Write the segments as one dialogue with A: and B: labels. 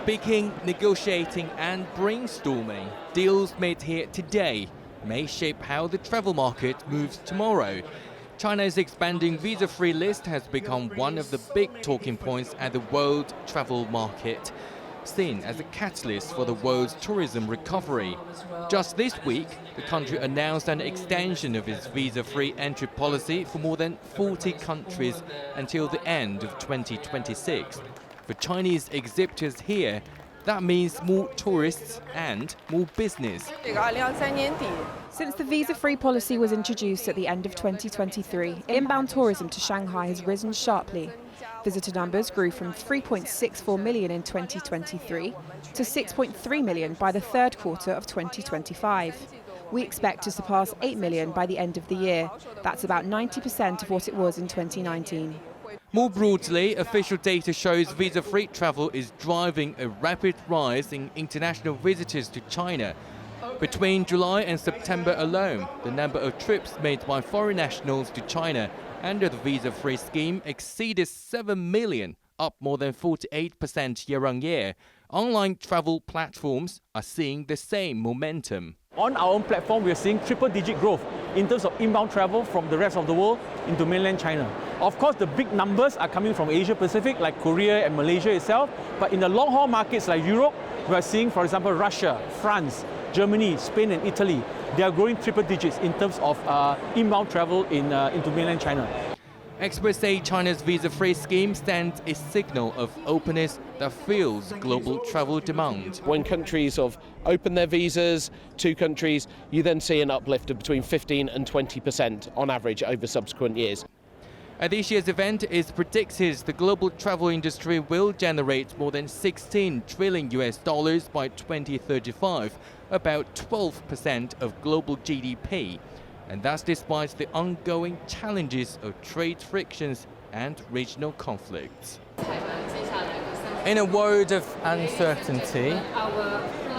A: Speaking, negotiating and brainstorming, deals made here today may shape how the travel market moves tomorrow. China's expanding visa-free list has become one of the big talking points at the world travel market, seen as a catalyst for the world's tourism recovery. Just this week, the country announced an extension of its visa-free entry policy for more than 40 countries until the end of 2026. For Chinese exhibitors here, that means more tourists and more business.
B: Since the visa-free policy was introduced at the end of 2023, inbound tourism to Shanghai has risen sharply. Visitor numbers grew from 3.64 million in 2023 to 6.3 million by the third quarter of 2025. We expect to surpass 8 million by the end of the year. That's about 90% of what it was in 2019.
A: More broadly, official data shows visa-free travel is driving a rapid rise in international visitors to China. Between July and September alone, the number of trips made by foreign nationals to China under the visa-free scheme exceeded 7 million, up more than 48% year-on-year. Online travel platforms are seeing the same momentum.
C: On our own platform, we are seeing triple-digit growth in terms of inbound travel from the rest of the world into mainland China. Of course, the big numbers are coming from Asia Pacific, like Korea and Malaysia itself. But in the long-haul markets like Europe, we are seeing, for example, Russia, France, Germany, Spain and Italy. They are growing triple digits in terms of inbound travel into mainland China.
A: Experts say China's visa-free scheme stands a signal of openness that fuels global travel demand.
D: When countries open their visas to countries, you then see an uplift of between 15 and 20% on average over subsequent years.
A: At this year's event, it's predicted the global travel industry will generate more than $16 trillion by 2035, about 12% of global GDP. And that's despite the ongoing challenges of trade frictions and regional conflicts. In a world of uncertainty,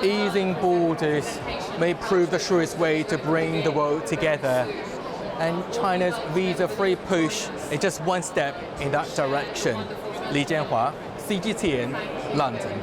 A: easing borders may prove the surest way to bring the world together. And China's visa-free push is just one step in that direction. Jianhua, CGTN, London.